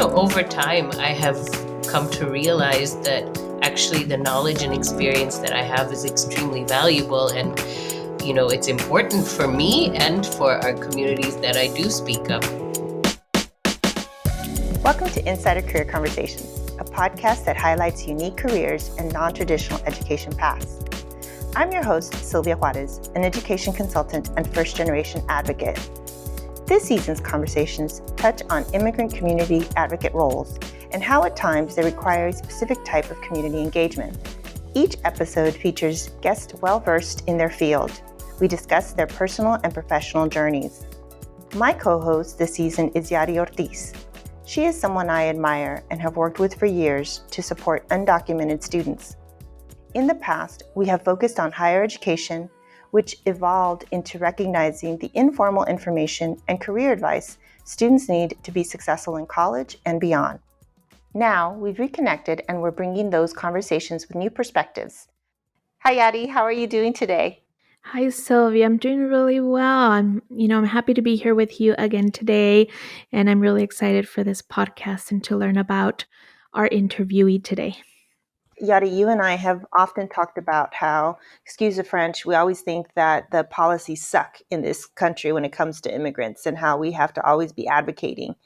Over time, I have come to realize that actually the knowledge and experience that I have is extremely valuable. And, it's important for me and for our communities that I do speak up. Welcome to Insider Career Conversations, a podcast that highlights unique careers and non-traditional education paths. I'm your host, Sylvia Juarez, an education consultant and first-generation advocate. This season's conversations touch on immigrant community advocate roles and how at times they require a specific type of community engagement. Each episode features guests well-versed in their field. We discuss their personal and professional journeys. My co-host this season is Yari Ortiz. She is someone I admire and have worked with for years to support undocumented students. In the past, we have focused on higher education, which evolved into recognizing the informal information and career advice students need to be successful in college and beyond. Now, we've reconnected and we're bringing those conversations with new perspectives. Hi, Yadi. How are you doing today? Hi, Sylvia. I'm doing really well. I'm happy to be here with you again today, and I'm really excited for this podcast and to learn about our interviewee today. Yadi, you and I have often talked about how, excuse the French, we always think that the policies suck in this country when it comes to immigrants and how we have to always be advocating.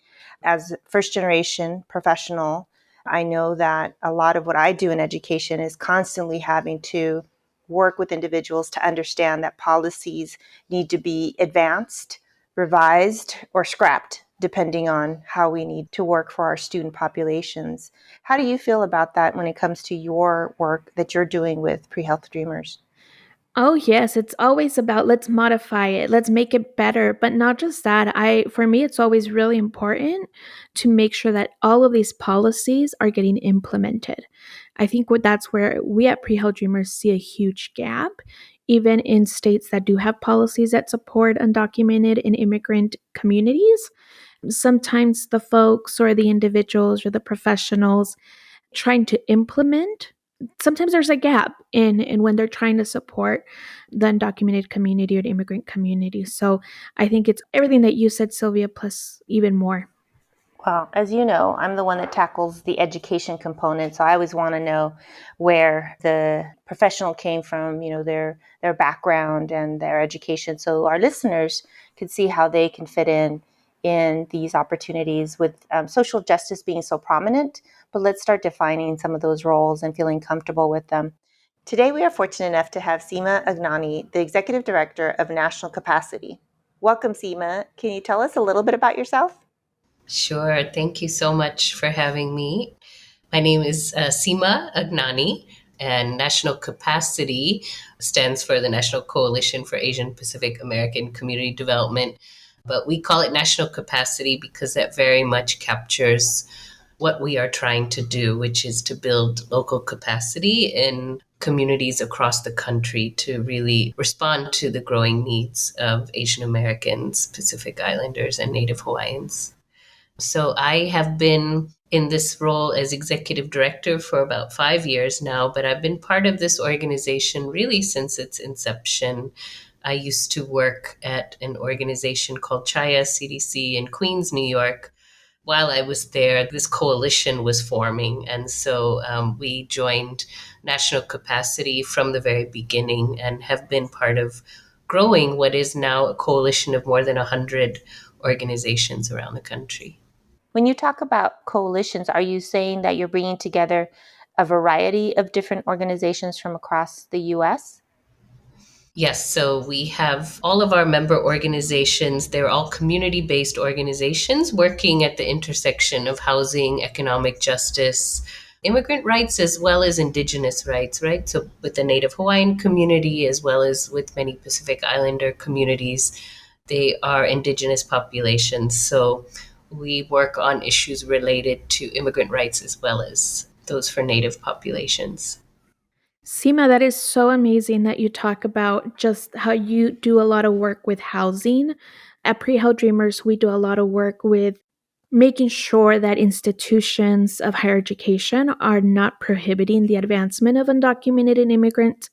As first generation professional, I know that a lot of what I do in education is constantly having to work with individuals to understand that policies need to be advanced, revised, or scrapped, depending on how we need to work for our student populations. How do you feel about that when it comes to your work that you're doing with Pre-Health Dreamers? Oh, yes. It's always about let's modify it, let's make it better. But not just that. For me, it's always really important to make sure that all of these policies are getting implemented. I think that's where we at Pre-Health Dreamers see a huge gap, even in states that do have policies that support undocumented and immigrant communities. Sometimes the folks or the individuals or the professionals trying to implement, sometimes there's a gap in when they're trying to support the undocumented community or the immigrant community. So I think it's everything that you said, Sylvia, plus even more. Well, as you know, I'm the one that tackles the education component. So I always want to know where the professional came from, their background and their education. So our listeners could see how they can fit in these opportunities with social justice being so prominent. But let's start defining some of those roles and feeling comfortable with them. Today, we are fortunate enough to have Seema Agnani, the Executive Director of National Capacity. Welcome, Seema. Can you tell us a little bit about yourself? Sure. Thank you so much for having me. My name is Seema Agnani, and National Capacity stands for the National Coalition for Asian Pacific American Community Development. But we call it National Capacity because that very much captures what we are trying to do, which is to build local capacity in communities across the country to really respond to the growing needs of Asian Americans, Pacific Islanders, and Native Hawaiians. So I have been in this role as executive director for about 5 years now, but I've been part of this organization really since its inception. I used to work at an organization called CHAYA CDC in Queens, New York. While I was there, this coalition was forming. And so we joined National Capacity from the very beginning and have been part of growing what is now a coalition of more than 100 organizations around the country. When you talk about coalitions, are you saying that you're bringing together a variety of different organizations from across the U.S.? Yes, so we have all of our member organizations. They're all community-based organizations working at the intersection of housing, economic justice, immigrant rights, as well as indigenous rights, right? So with the Native Hawaiian community, as well as with many Pacific Islander communities, they are indigenous populations. So we work on issues related to immigrant rights as well as those for Native populations. Seema, that is so amazing that you talk about just how you do a lot of work with housing. At Pre-Health Dreamers, we do a lot of work with making sure that institutions of higher education are not prohibiting the advancement of undocumented and immigrant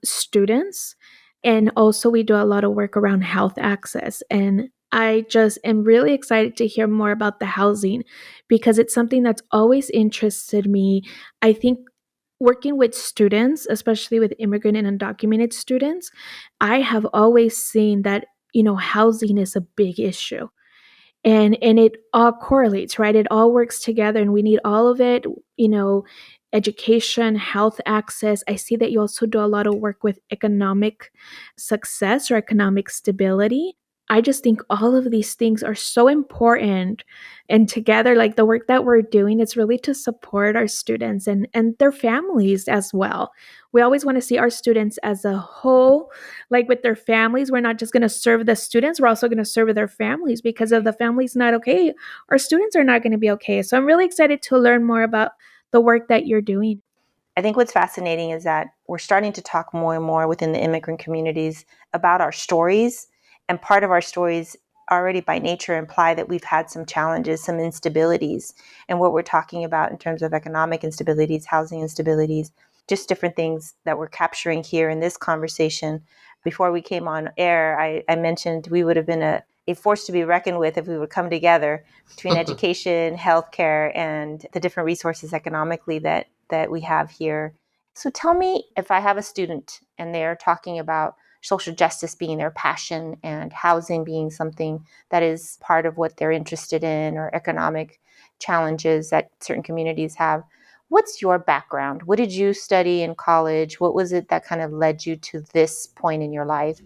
students. And also we do a lot of work around health access. And I just am really excited to hear more about the housing because it's something that's always interested me. I think working with students, especially with immigrant and undocumented students, I have always seen that, housing is a big issue. And it all correlates, right? It all works together and we need all of it, you know, education, health access. I see that you also do a lot of work with economic success or economic stability. I just think all of these things are so important. And together, like the work that we're doing, is really to support our students and their families as well. We always want to see our students as a whole, like with their families. We're not just going to serve the students, we're also going to serve their families, because if the family's not okay, our students are not going to be okay. So I'm really excited to learn more about the work that you're doing. I think what's fascinating is that we're starting to talk more and more within the immigrant communities about our stories. And part of our stories already by nature imply that we've had some challenges, some instabilities. And what we're talking about in terms of economic instabilities, housing instabilities, just different things that we're capturing here in this conversation. Before we came on air, I mentioned we would have been a force to be reckoned with if we would come together between education, healthcare, and the different resources economically that we have here. So tell me, if I have a student and they're talking about social justice being their passion and housing being something that is part of what they're interested in, or economic challenges that certain communities have, what's your background? What did you study in college? What was it that kind of led you to this point in your life?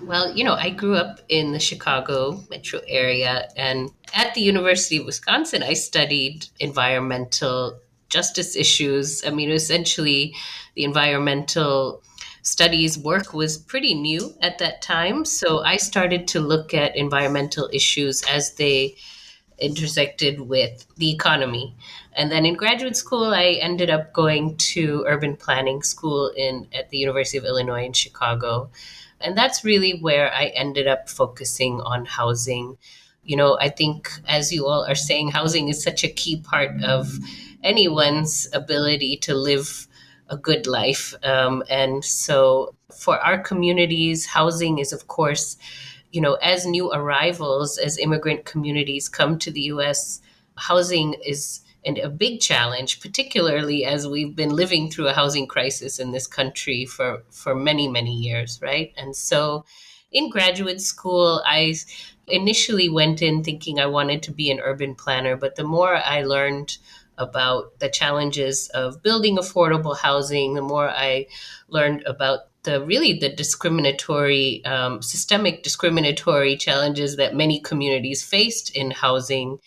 Well, I grew up in the Chicago metro area, and at the University of Wisconsin, I studied environmental justice issues. I mean, essentially, the environmental studies work was pretty new at that time. So I started to look at environmental issues as they intersected with the economy. And then in graduate school, I ended up going to urban planning school at the University of Illinois in Chicago. And that's really where I ended up focusing on housing. I think, as you all are saying, housing is such a key part of anyone's ability to live a good life. And so for our communities, housing is, of course, as new arrivals, as immigrant communities come to the US, housing is a big challenge, particularly as we've been living through a housing crisis in this country for many, many years, right? And so in graduate school, I initially went in thinking I wanted to be an urban planner, but the more I learned about the challenges of building affordable housing, the more I learned about the discriminatory, systemic discriminatory challenges that many communities faced in housing.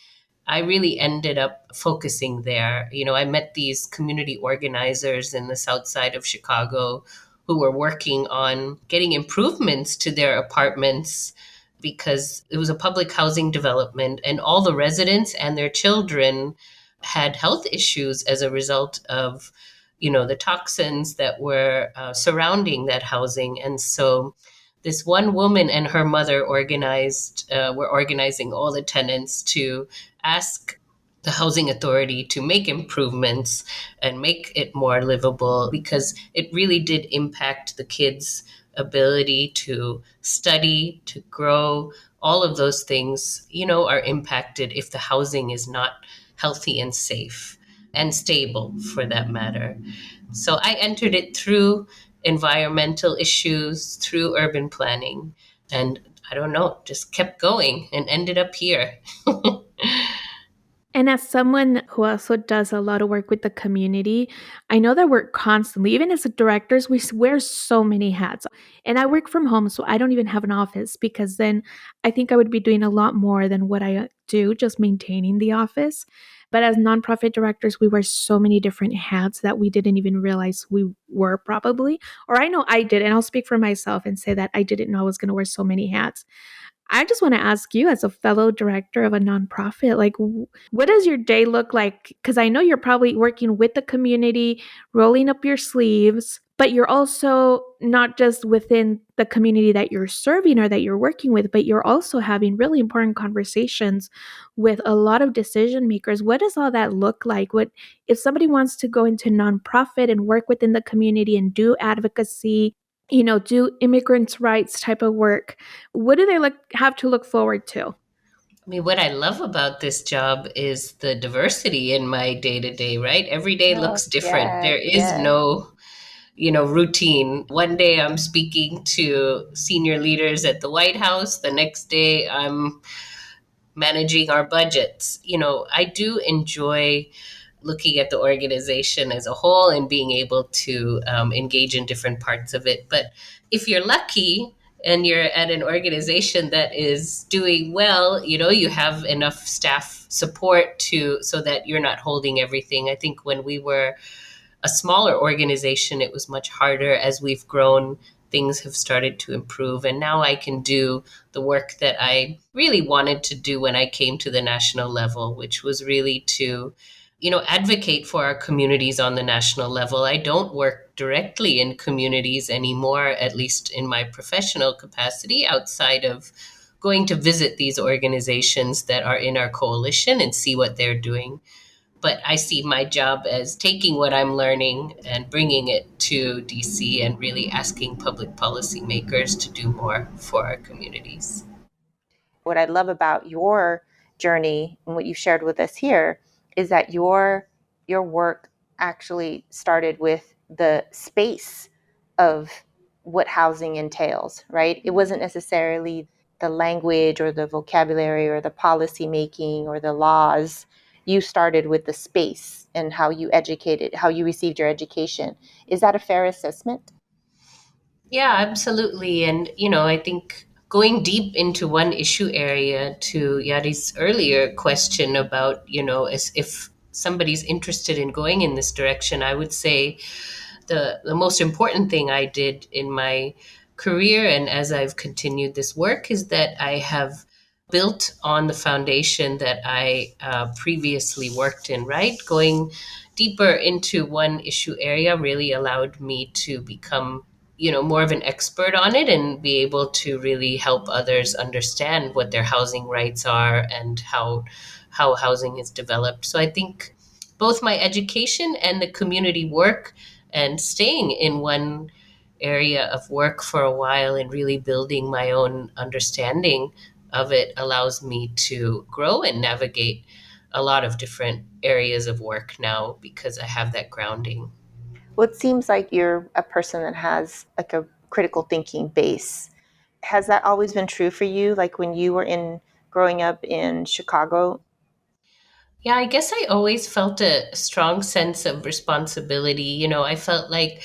I really ended up focusing there. I met these community organizers in the south side of Chicago who were working on getting improvements to their apartments because it was a public housing development, and all the residents and their children had health issues as a result of the toxins that were surrounding that housing. And so this one woman and her mother were organizing all the tenants to ask the housing authority to make improvements and make it more livable, because it really did impact the kids' ability to study, to grow. All of those things, are impacted if the housing is not healthy and safe and stable, for that matter. So I entered it through environmental issues, through urban planning, and I don't know, just kept going and ended up here. And as someone who also does a lot of work with the community, I know that we're constantly, even as directors, we wear so many hats. And I work from home, so I don't even have an office, because then I think I would be doing a lot more than what I do, just maintaining the office. But as nonprofit directors, we wear so many different hats that we didn't even realize we were, probably. Or I know I did, and I'll speak for myself and say that I didn't know I was going to wear so many hats. I just want to ask you, as a fellow director of a nonprofit, like, what does your day look like? Because I know you're probably working with the community, rolling up your sleeves, but you're also not just within the community that you're serving or that you're working with, but you're also having really important conversations with a lot of decision makers. What does all that look like? What if somebody wants to go into nonprofit and work within the community and do advocacy? do immigrants' rights type of work, what do they have to look forward to? I mean, what I love about this job is the diversity in my day to day, right? Every day Oh, looks different. yes, There is yes. no, routine. One day I'm speaking to senior leaders at the White House. The next day I'm managing our budgets. I do enjoy looking at the organization as a whole and being able to engage in different parts of it. But if you're lucky and you're at an organization that is doing well, you have enough staff support to so that you're not holding everything. I think when we were a smaller organization, it was much harder. As we've grown, things have started to improve. And now I can do the work that I really wanted to do when I came to the national level, which was really to, advocate for our communities on the national level. I don't work directly in communities anymore, at least in my professional capacity, outside of going to visit these organizations that are in our coalition and see what they're doing. But I see my job as taking what I'm learning and bringing it to DC and really asking public policymakers to do more for our communities. What I love about your journey and what you've shared with us here is that your work actually started with the space of what housing entails, right? It wasn't necessarily the language or the vocabulary or the policy making or the laws. You started with the space and how you received your education. Is that a fair assessment? Yeah, absolutely. And, I think going deep into one issue area, to Yari's earlier question about, as if somebody's interested in going in this direction, I would say the most important thing I did in my career and as I've continued this work is that I have built on the foundation that I previously worked in, right? Going deeper into one issue area really allowed me to become more of an expert on it and be able to really help others understand what their housing rights are and how housing is developed. So I think both my education and the community work and staying in one area of work for a while and really building my own understanding of it allows me to grow and navigate a lot of different areas of work now because I have that grounding. Well, it seems like you're a person that has like a critical thinking base. Has that always been true for you? Like when you were in growing up in Chicago? Yeah, I guess I always felt a strong sense of responsibility. I felt like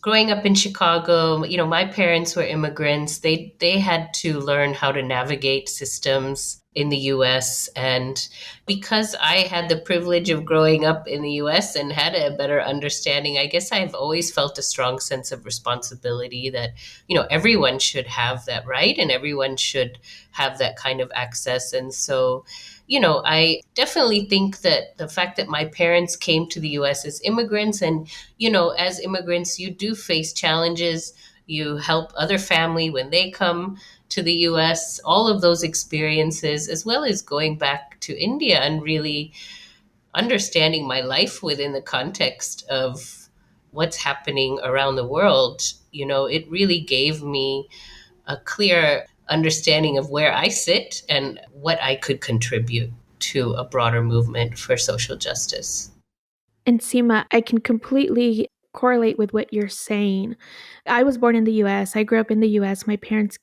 growing up in Chicago, my parents were immigrants. They had to learn how to navigate systems in the US. And because I had the privilege of growing up in the US and had a better understanding, I guess I've always felt a strong sense of responsibility that, everyone should have that right and everyone should have that kind of access. And so, I definitely think that the fact that my parents came to the US as immigrants and as immigrants, you do face challenges. You help other family when they come to the US, all of those experiences, as well as going back to India and really understanding my life within the context of what's happening around the world. It really gave me a clear understanding of where I sit and what I could contribute to a broader movement for social justice. And Seema, I can completely correlate with what you're saying. I was born in the US. I grew up in the US. My parents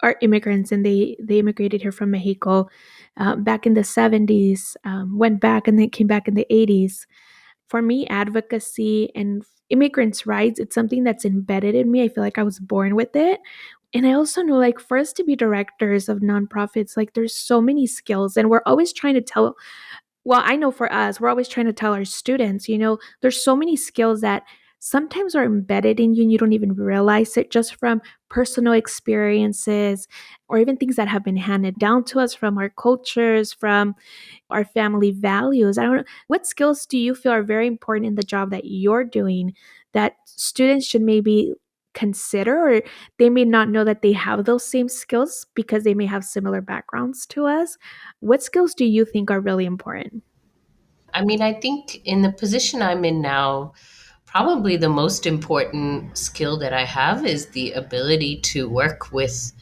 are immigrants and they immigrated here from Mexico back in the 70s, went back and then came back in the 80s. For me, advocacy and immigrants' rights, it's something that's embedded in me. I feel like I was born with it. And I also know, like, for us to be directors of nonprofits, like, there's so many skills, and we're always trying to tell, well, I know for us, we're always trying to tell our students, there's so many skills that sometimes are embedded in you and you don't even realize it just from personal experiences or even things that have been handed down to us from our cultures, from our family values. I don't know. What skills do you feel are very important in the job that you're doing that students should maybe consider, or they may not know that they have those same skills because they may have similar backgrounds to us? What skills do you think are really important? I mean, I think in the position I'm in now, Probably the most important skill that I have is the ability to work with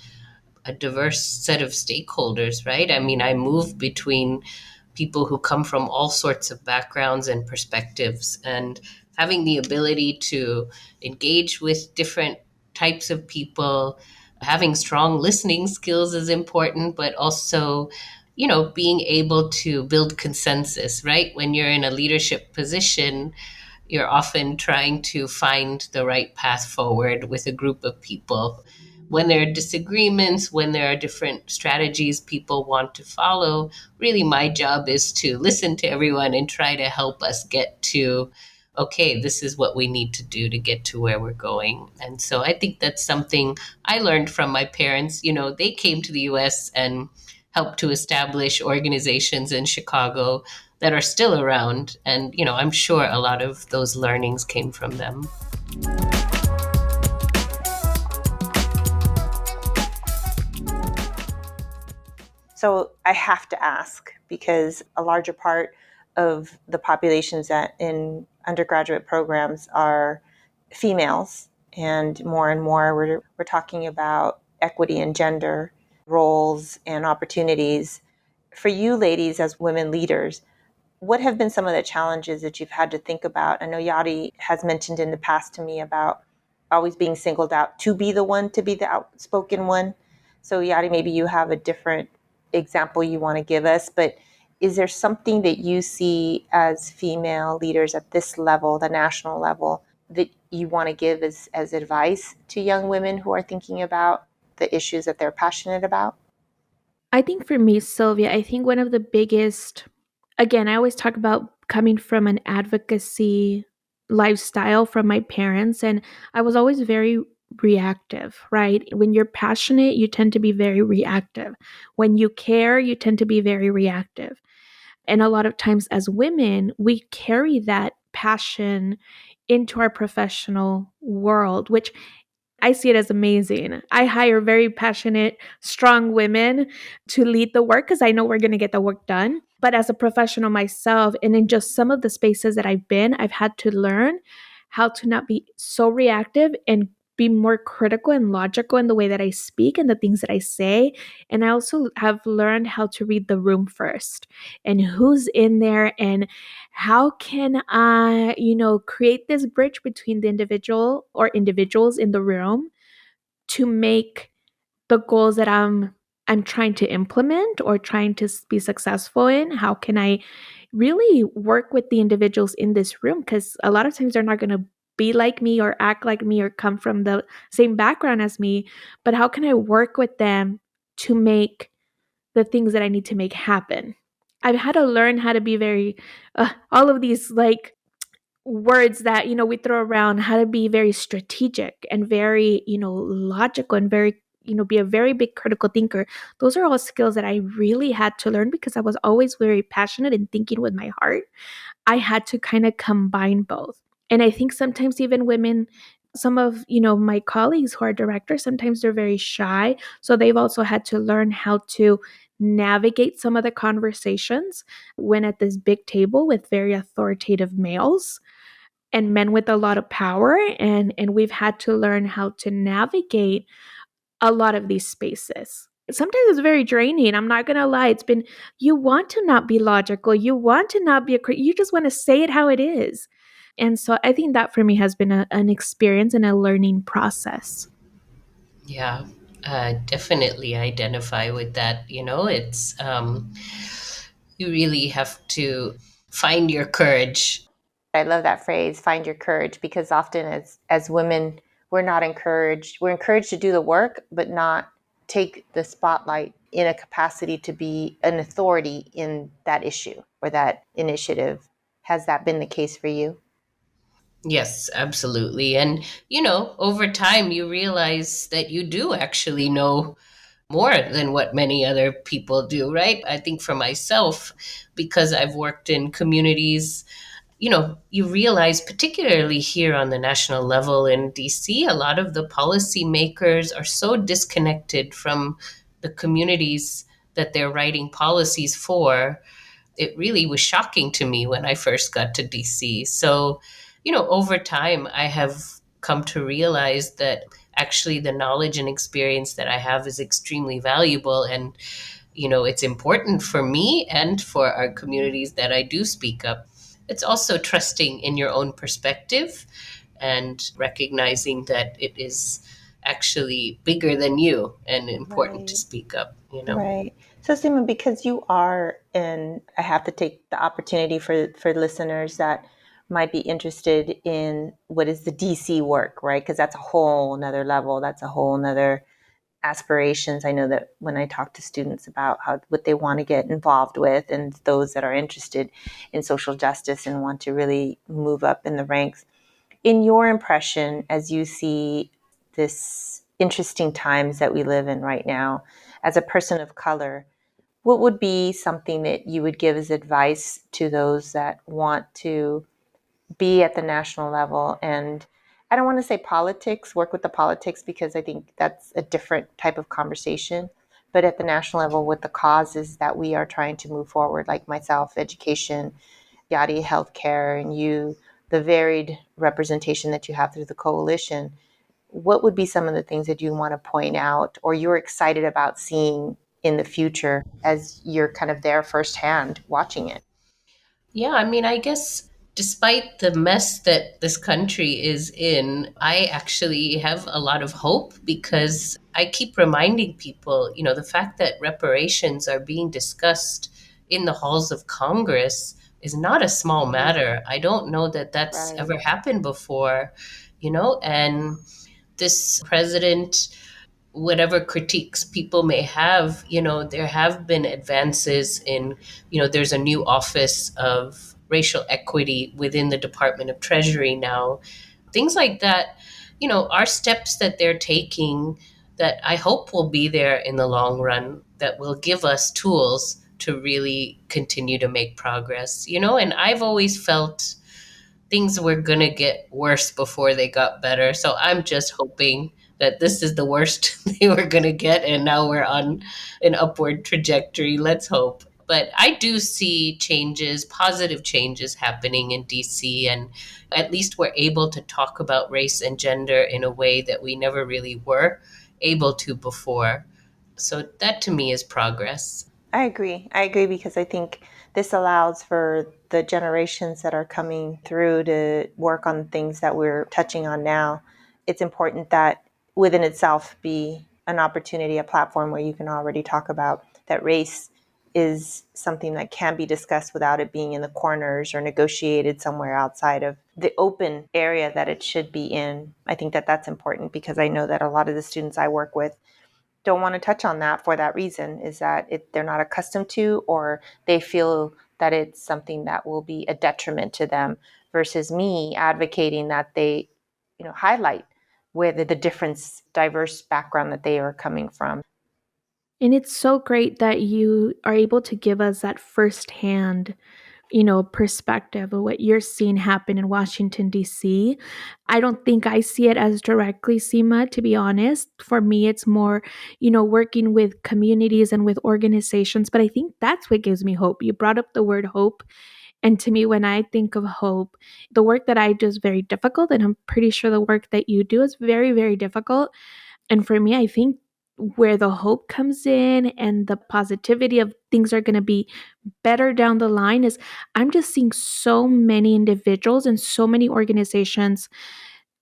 a diverse set of stakeholders, right? I mean, I move between people who come from all sorts of backgrounds and perspectives, and having the ability to engage with different types of people, having strong listening skills is important, but also, being able to build consensus, right? When you're in a leadership position, you're often trying to find the right path forward with a group of people. When there are disagreements, when there are different strategies people want to follow, really my job is to listen to everyone and try to help us get to, okay, this is what we need to do to get to where we're going. And so I think that's something I learned from my parents. They came to the US and helped to establish organizations in Chicago that are still around. And, I'm sure a lot of those learnings came from them. So I have to ask, because a larger part of the populations that in undergraduate programs are females, and more we're talking about equity and gender roles and opportunities. For you ladies as women leaders, what have been some of the challenges that you've had to think about? I know Yadi has mentioned in the past to me about always being singled out to be the one, to be the outspoken one. So Yadi, maybe you have a different example you want to give us, but is there something that you see as female leaders at this level, the national level, that you want to give as advice to young women who are thinking about the issues that they're passionate about? I think for me, Sylvia, I think one of the biggest, again, I always talk about coming from an advocacy lifestyle from my parents, and I was always very reactive, right? When you're passionate, you tend to be very reactive. When you care, you tend to be very reactive. And a lot of times as women, we carry that passion into our professional world, which I see it as amazing. I hire very passionate, strong women to lead the work because I know we're going to get the work done. But as a professional myself, and in just some of the spaces that I've been, I've had to learn how to not be so reactive and be more critical and logical in the way that I speak and the things that I say. And I also have learned how to read the room first and who's in there and how can I, create this bridge between the individual or individuals in the room to make the goals that I'm trying to implement or trying to be successful in. How can I really work with the individuals in this room? Because a lot of times they're not going to be like me or act like me or come from the same background as me. But how can I work with them to make the things that I need to make happen? I've had to learn how to be very, all of these like words that we throw around, how to be very strategic and very logical and very be a very big critical thinker. Those are all skills that I really had to learn because I was always very passionate and thinking with my heart. I had to kind of combine both. And I think sometimes even women, some of my colleagues who are directors, sometimes they're very shy, so they've also had to learn how to navigate some of the conversations when at this big table with very authoritative males and men with a lot of power, and we've had to learn how to navigate a lot of these spaces. Sometimes it's very draining. I'm not going to lie. It's been, you want to not be logical. You want to not be you just want to say it how it is. And so I think that for me has been an experience and a learning process. Yeah, definitely identify with that. It's, you really have to find your courage. I love that phrase, find your courage, because often as women, we're not encouraged. We're encouraged to do the work, but not take the spotlight in a capacity to be an authority in that issue or that initiative. Has that been the case for you? Yes, absolutely. And, over time, you realize that you do actually know more than what many other people do, right? I think for myself, because I've worked in communities, you realize, particularly here on the national level in DC, a lot of the policymakers are so disconnected from the communities that they're writing policies for. It really was shocking to me when I first got to DC. So, over time, I have come to realize that actually the knowledge and experience that I have is extremely valuable. And, it's important for me and for our communities that I do speak up. It's also trusting in your own perspective and recognizing that it is actually bigger than you and important to Right. speak up. Right. So, Seema, because you are in, I have to take the opportunity for listeners that might be interested in what is the DC work, right? Because that's a whole nother level. That's a whole nother aspirations. I know that when I talk to students about what they want to get involved with, and those that are interested in social justice and want to really move up in the ranks, in your impression, as you see this interesting times that we live in right now, as a person of color, what would be something that you would give as advice to those that want to be at the national level? And I don't want to say politics, work with the politics, because I think that's a different type of conversation. But at the national level, with the causes that we are trying to move forward, like myself, education, Yadi Healthcare, and you, the varied representation that you have through the coalition, what would be some of the things that you want to point out or you're excited about seeing in the future as you're kind of there firsthand watching it? Yeah, I mean, I guess despite the mess that this country is in, I actually have a lot of hope because I keep reminding people, the fact that reparations are being discussed in the halls of Congress is not a small Right, matter. I don't know that that's right. ever happened before, and this president, whatever critiques people may have, there have been advances in, there's a new office of racial equity within the Department of Treasury now. Things like that, are steps that they're taking that I hope will be there in the long run, that will give us tools to really continue to make progress, and I've always felt things were going to get worse before they got better. So I'm just hoping that this is the worst they were going to get. And now we're on an upward trajectory. Let's hope. But I do see changes, positive changes happening in DC. And at least we're able to talk about race and gender in a way that we never really were able to before. So that to me is progress. I agree. I agree because I think this allows for the generations that are coming through to work on things that we're touching on now. It's important that within itself be an opportunity, a platform where you can already talk about that race is something that can be discussed without it being in the corners or negotiated somewhere outside of the open area that it should be in. I think that that's important because I know that a lot of the students I work with don't want to touch on that for that reason, is that they're not accustomed to, or they feel that it's something that will be a detriment to them, versus me advocating that they highlight where the difference, diverse background that they are coming from. And it's so great that you are able to give us that firsthand, perspective of what you're seeing happen in Washington, D.C. I don't think I see it as directly, Seema, to be honest. For me, it's more, working with communities and with organizations. But I think that's what gives me hope. You brought up the word hope. And to me, when I think of hope, the work that I do is very difficult. And I'm pretty sure the work that you do is very, very difficult. And for me, I think where the hope comes in and the positivity of things are going to be better down the line is I'm just seeing so many individuals and so many organizations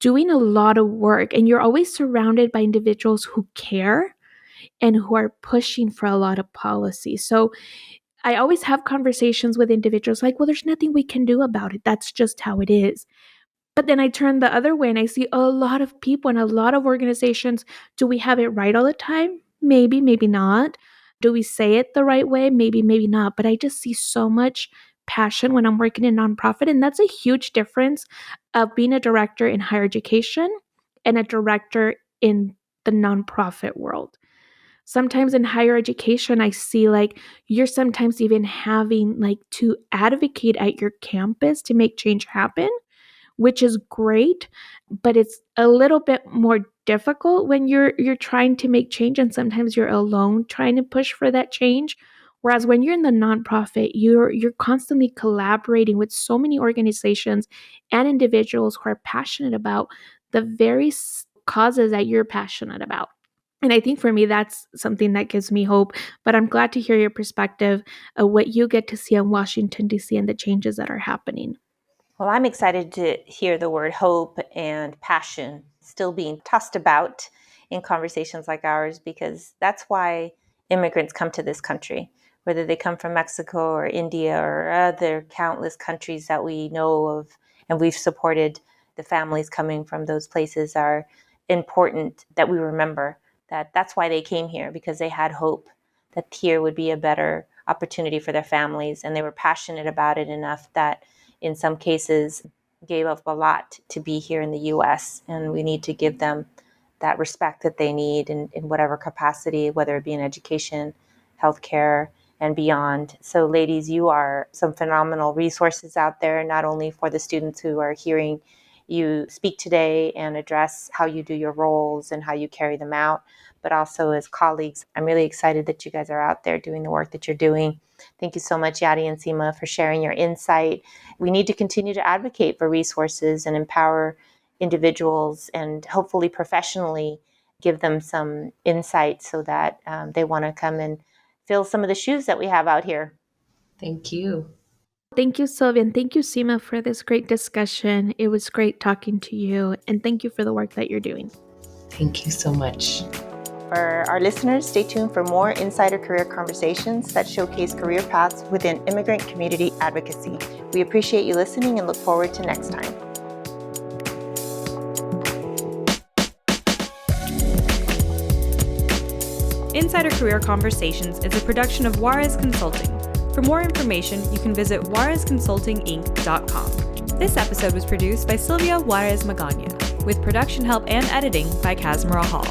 doing a lot of work. And you're always surrounded by individuals who care and who are pushing for a lot of policy. So I always have conversations with individuals like, well, there's nothing we can do about it. That's just how it is. But then I turn the other way and I see a lot of people and a lot of organizations. Do we have it right all the time? Maybe, maybe not. Do we say it the right way? Maybe, maybe not. But I just see so much passion when I'm working in nonprofit. And that's a huge difference of being a director in higher education and a director in the nonprofit world. Sometimes in higher education, I see like you're sometimes even having like to advocate at your campus to make change happen, which is great, but it's a little bit more difficult when you're trying to make change and sometimes you're alone trying to push for that change, Whereas when you're in the nonprofit, you're constantly collaborating with so many organizations and individuals who are passionate about the very causes that you're passionate about. And I think for me, that's something that gives me hope. But I'm glad to hear your perspective of what you get to see in Washington, D.C. and the changes that are happening. Well, I'm excited to hear the word hope and passion still being tossed about in conversations like ours, because that's why immigrants come to this country, whether they come from Mexico or India or other countless countries that we know of and we've supported. The families coming from those places are important that we remember that that's why they came here, because they had hope that here would be a better opportunity for their families, and they were passionate about it enough that in some cases gave up a lot to be here in the U.S., and we need to give them that respect that they need in whatever capacity, whether it be in education, healthcare, and beyond. So ladies, you are some phenomenal resources out there, not only for the students who are hearing you speak today and address how you do your roles and how you carry them out, but also as colleagues. I'm really excited that you guys are out there doing the work that you're doing. Thank you so much, Yadi and Seema, for sharing your insight. We need to continue to advocate for resources and empower individuals and hopefully professionally give them some insight so that they want to come and fill some of the shoes that we have out here. Thank you. Thank you, Sylvia, and thank you, Seema, for this great discussion. It was great talking to you, and thank you for the work that you're doing. Thank you so much. For our listeners, stay tuned for more insider career conversations that showcase career paths within immigrant community advocacy. We appreciate you listening and look forward to next time. Insider Career Conversations is a production of Juarez Consulting. For more information, you can visit juarezconsultinginc.com. This episode was produced by Sylvia Juarez Magana, with production help and editing by Kazmira Hall.